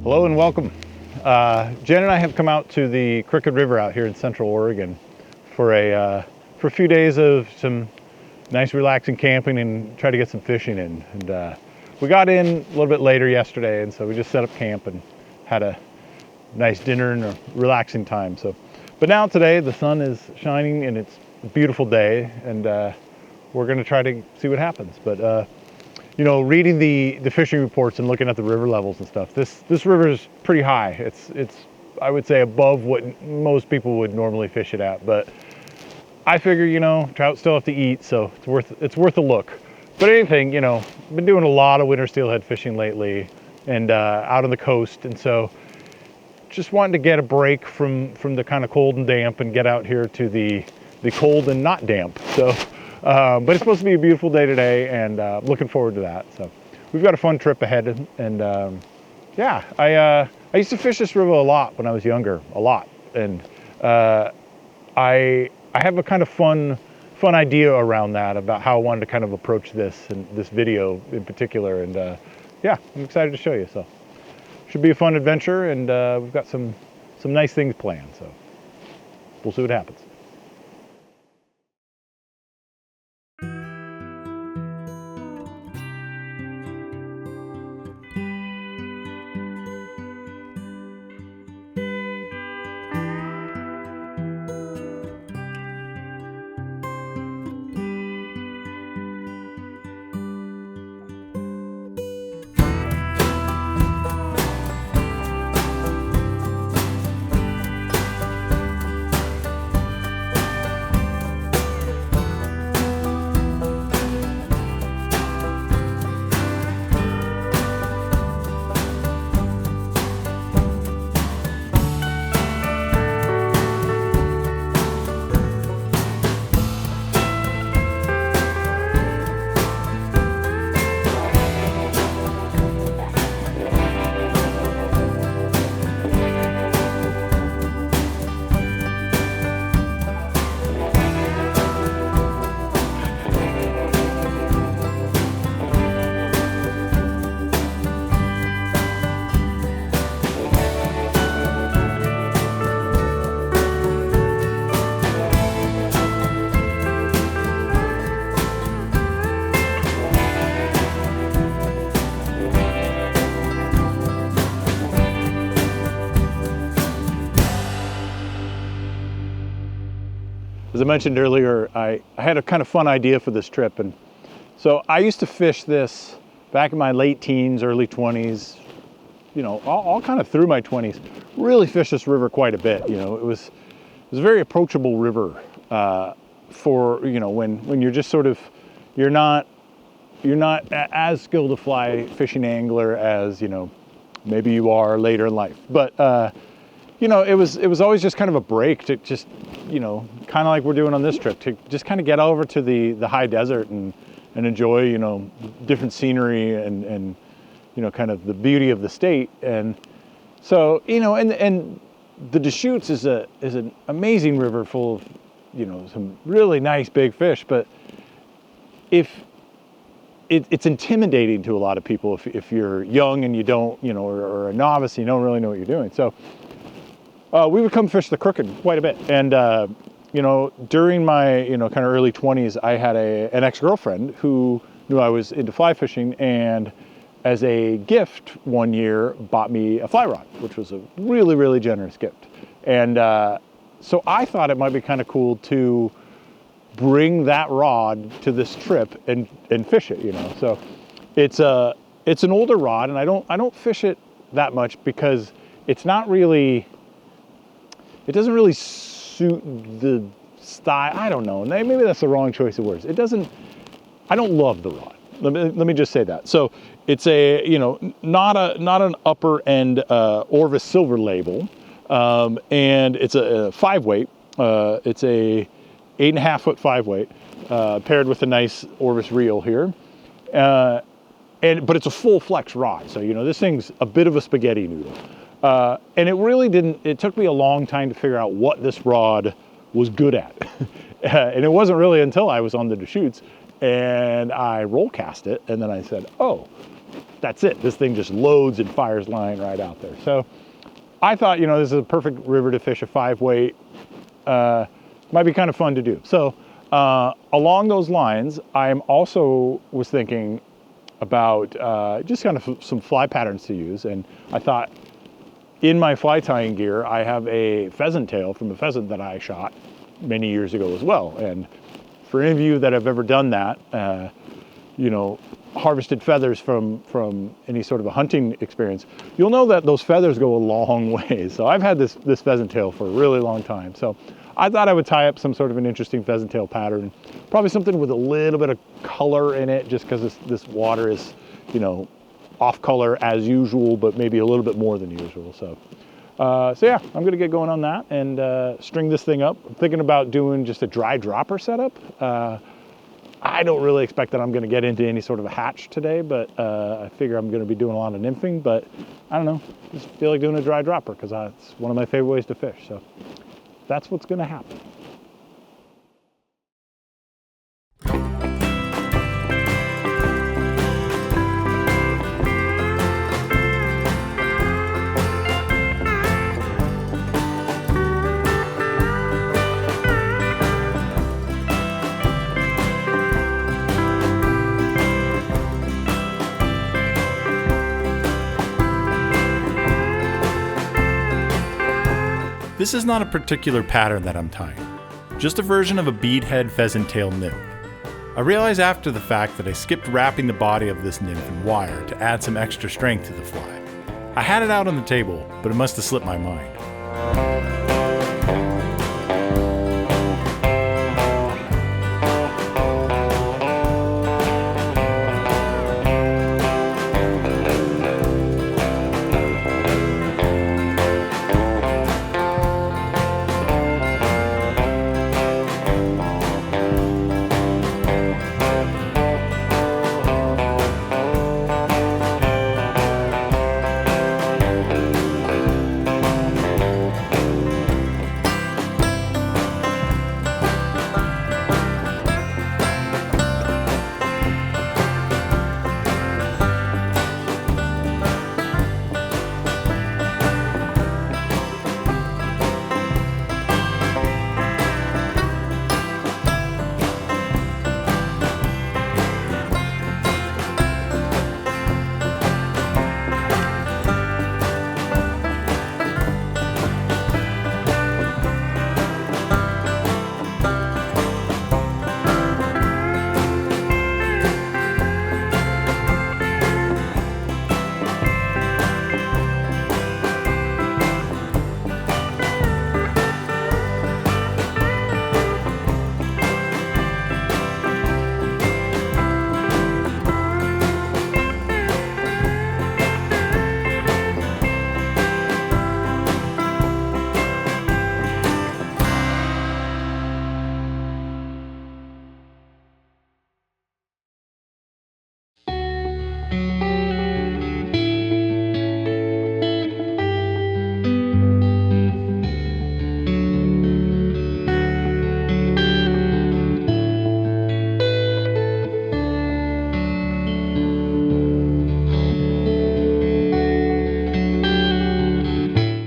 Hello and welcome. Jen and I have come out to the Crooked River out here in Central Oregon for a few days of some nice relaxing camping and try to get some fishing in. And we got in a little bit later yesterday, and so we just set up camp and had a nice dinner and a relaxing time. But now today the sun is shining and it's a beautiful day, and we're going to try to see what happens. But you know, reading the fishing reports and looking at the river levels and stuff, this river is pretty high. It's I would say above what most people would normally fish it at. But I figure, you know, trout still have to eat, so it's worth a look. But anything, you know, I've been doing a lot of winter steelhead fishing lately, and out on the coast, and so just wanting to get a break from the kind of cold and damp and get out here to the cold and not damp. So. But it's supposed to be a beautiful day today, and looking forward to that. So we've got a fun trip ahead, and yeah, I used to fish this river a lot when I was younger, a lot, and I have a kind of fun idea around that about how I wanted to kind of approach this and this video in particular, and yeah, I'm excited to show you. So should be a fun adventure, and we've got some nice things planned. So we'll see what happens. As I mentioned earlier, I had a kind of fun idea for this trip, and so I used to fish this back in my late teens, early 20s, you know, all kind of through my 20s. Really fished this river quite a bit. You know, it was a very approachable river for, you know, when you're just sort of, you're not as skilled a fly fishing angler as, you know, maybe you are later in life. But you know, it was always just kind of a break to just, you know, kind of like we're doing on this trip, to just kind of get over to the high desert and enjoy, you know, different scenery and you know, kind of the beauty of the state. And so, you know, and the Deschutes is an amazing river full of, you know, some really nice big fish, but it's intimidating to a lot of people if you're young and you don't, you know, or a novice and you don't really know what you're doing. So we would come fish the Crooked quite a bit. And, you know, during my, you know, kind of early 20s, I had an ex-girlfriend who knew I was into fly fishing, and as a gift one year bought me a fly rod, which was a really, really generous gift. And so I thought it might be kind of cool to bring that rod to this trip and fish it, you know. So it's an older rod, and I don't fish it that much because it's not really, it doesn't really suit the style. I don't know. Maybe that's the wrong choice of words. I don't love the rod. Let me just say that. So it's a, you know, not an upper end Orvis silver label, and it's a 5-weight. It's a 8.5 foot 5-weight, paired with a nice Orvis reel here. But it's a full flex rod. So, you know, this thing's a bit of a spaghetti noodle. And it took me a long time to figure out what this rod was good at. And it wasn't really until I was on the Deschutes and I roll cast it, and then I said, oh, that's it. This thing just loads and fires line right out there. So I thought, you know, this is a perfect river to fish a 5-weight. Might be kind of fun to do. So along those lines, I also was thinking about just kind of some fly patterns to use. And I thought, in my fly tying gear, I have a pheasant tail from a pheasant that I shot many years ago as well. And for any of you that have ever done that, you know, harvested feathers from any sort of a hunting experience, you'll know that those feathers go a long way. So I've had this pheasant tail for a really long time. So I thought I would tie up some sort of an interesting pheasant tail pattern, probably something with a little bit of color in it, just because this water is, you know, off color as usual, but maybe a little bit more than usual. So yeah, I'm gonna get going on that and string this thing up. I'm thinking about doing just a dry dropper setup. I don't really expect that I'm going to get into any sort of a hatch today, but I figure I'm going to be doing a lot of nymphing, but I don't know, just feel like doing a dry dropper because it's one of my favorite ways to fish. So that's what's going to happen. This is not a particular pattern that I'm tying, just a version of a beadhead pheasant tail nymph. I realized after the fact that I skipped wrapping the body of this nymph in wire to add some extra strength to the fly. I had it out on the table, but it must have slipped my mind.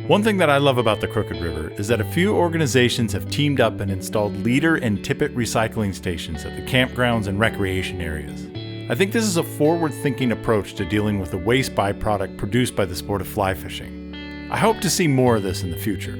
One thing that I love about the Crooked River is that a few organizations have teamed up and installed leader and tippet recycling stations at the campgrounds and recreation areas. I think this is a forward-thinking approach to dealing with the waste byproduct produced by the sport of fly fishing. I hope to see more of this in the future.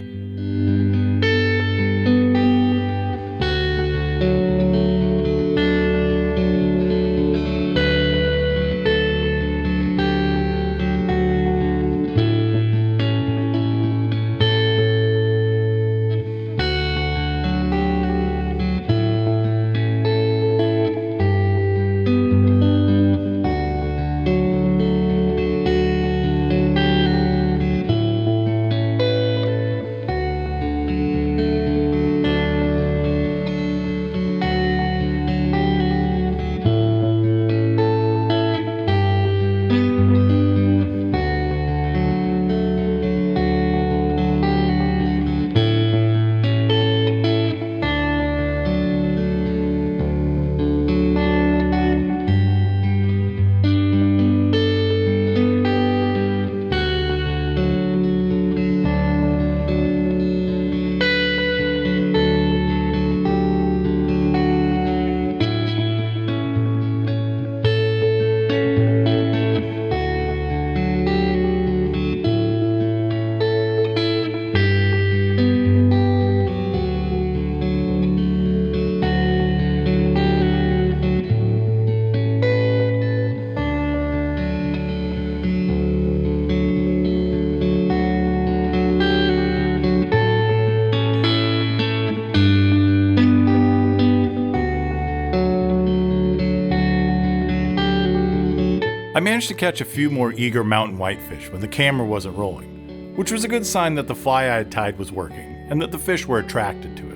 managed to catch a few more eager mountain whitefish when the camera wasn't rolling, which was a good sign that the fly I had tied was working and that the fish were attracted to it.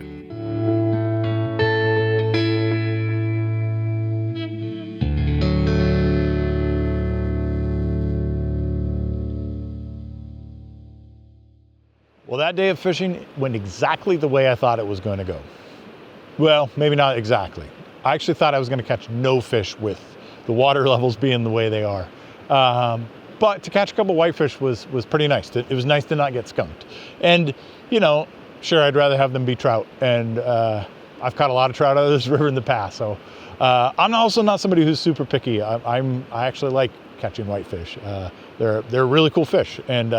Well, that day of fishing went exactly the way I thought it was going to go. Well, maybe not exactly. I actually thought I was going to catch no fish with the water levels being the way they are. But to catch a couple whitefish was pretty nice. It was nice to not get skunked. And, you know, sure, I'd rather have them be trout. And I've caught a lot of trout out of this river in the past. So I'm also not somebody who's super picky. I actually like catching whitefish. They're a really cool fish. And,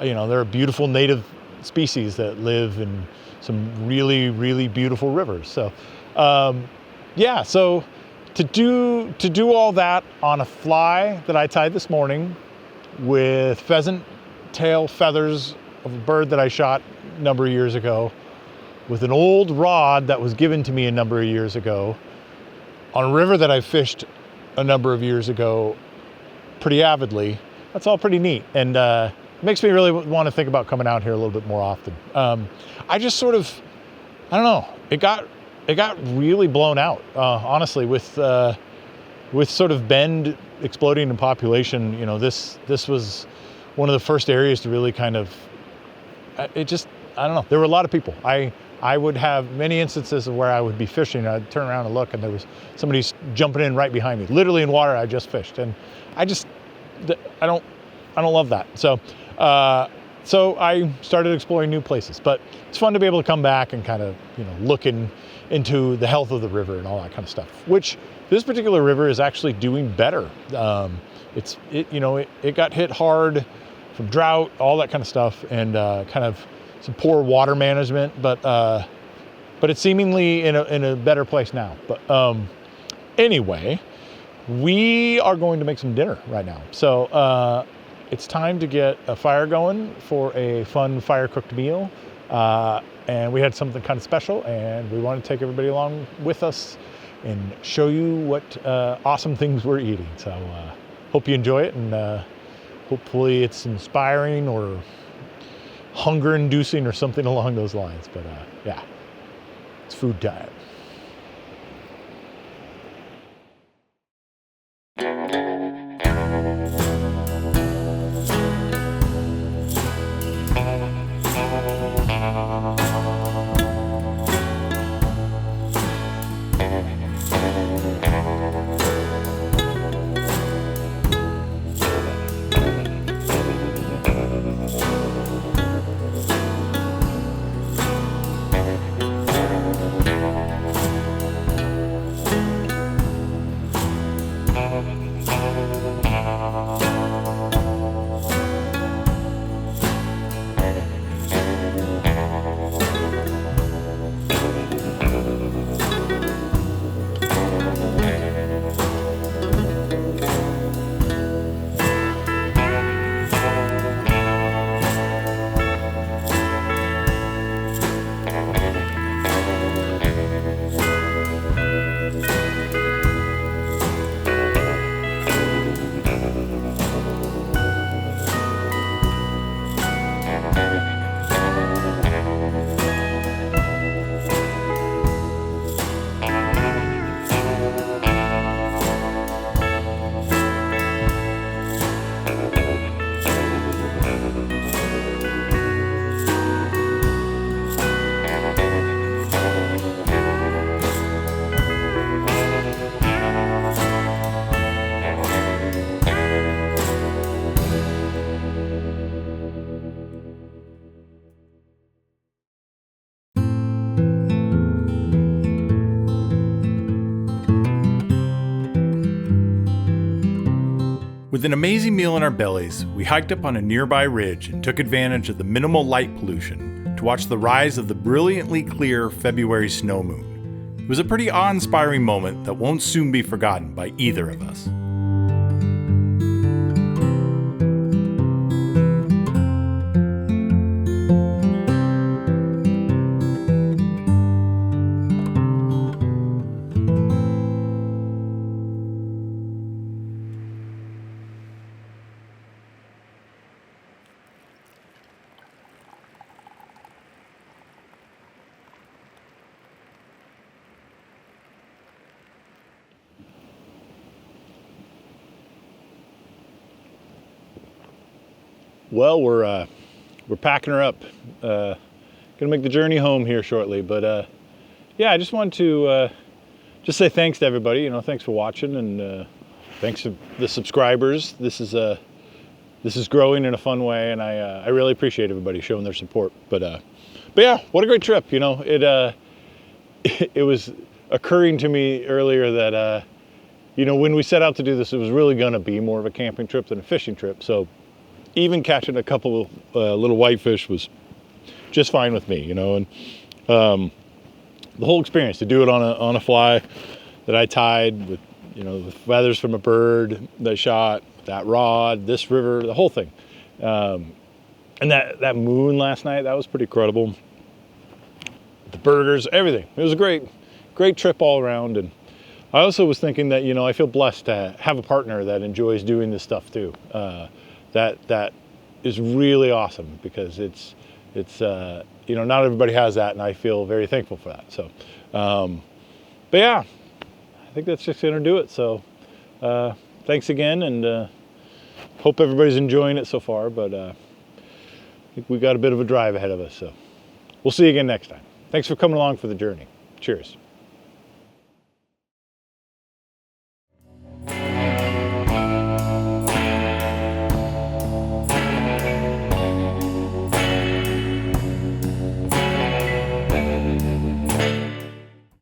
you know, they're a beautiful native species that live in some really, really beautiful rivers. So, yeah, so to do all that on a fly that I tied this morning with pheasant tail feathers of a bird that I shot a number of years ago, with an old rod that was given to me a number of years ago, on a river that I fished a number of years ago pretty avidly, that's all pretty neat. And makes me really want to think about coming out here a little bit more often. I just sort of, I don't know, it got really blown out, honestly, with sort of Bend exploding in population. You know, this was one of the first areas to really kind of, I don't know, there were a lot of people. I would have many instances of where I would be fishing, I'd turn around and look, and there was somebody jumping in right behind me, literally in water I just fished. And I don't love that. So I started exploring new places, but it's fun to be able to come back and kind of, you know, look into the health of the river and all that kind of stuff, which this particular river is actually doing better. It got hit hard from drought, all that kind of stuff, and kind of some poor water management, but it's seemingly in a better place now. But anyway, we are going to make some dinner right now. So it's time to get a fire going for a fun fire-cooked meal. And we had something kind of special, and we want to take everybody along with us and show you what awesome things we're eating. So hope you enjoy it, and hopefully it's inspiring or hunger-inducing or something along those lines. But yeah, it's food time. With an amazing meal in our bellies, we hiked up on a nearby ridge and took advantage of the minimal light pollution to watch the rise of the brilliantly clear February snow moon. It was a pretty awe-inspiring moment that won't soon be forgotten by either of us. Well, we're packing her up. Gonna make the journey home here shortly, but yeah, I just wanted to just say thanks to everybody. You know, thanks for watching, and thanks to the subscribers. This is growing in a fun way, and I really appreciate everybody showing their support. But yeah, what a great trip. You know, it was occurring to me earlier that you know, when we set out to do this, it was really going to be more of a camping trip than a fishing trip. So even catching a couple of little whitefish was just fine with me, you know. And the whole experience, to do it on a fly that I tied with, you know, the feathers from a bird that I shot, that rod, this river, the whole thing. And that moon last night, that was pretty incredible. The burgers, everything. It was a great trip all around. And I also was thinking that, you know, I feel blessed to have a partner that enjoys doing this stuff too. That is really awesome, because it's you know, not everybody has that, and I feel very thankful for that. So, but yeah, I think that's just gonna do it. So, thanks again, and hope everybody's enjoying it so far. But I think we got a bit of a drive ahead of us, so we'll see you again next time. Thanks for coming along for the journey. Cheers.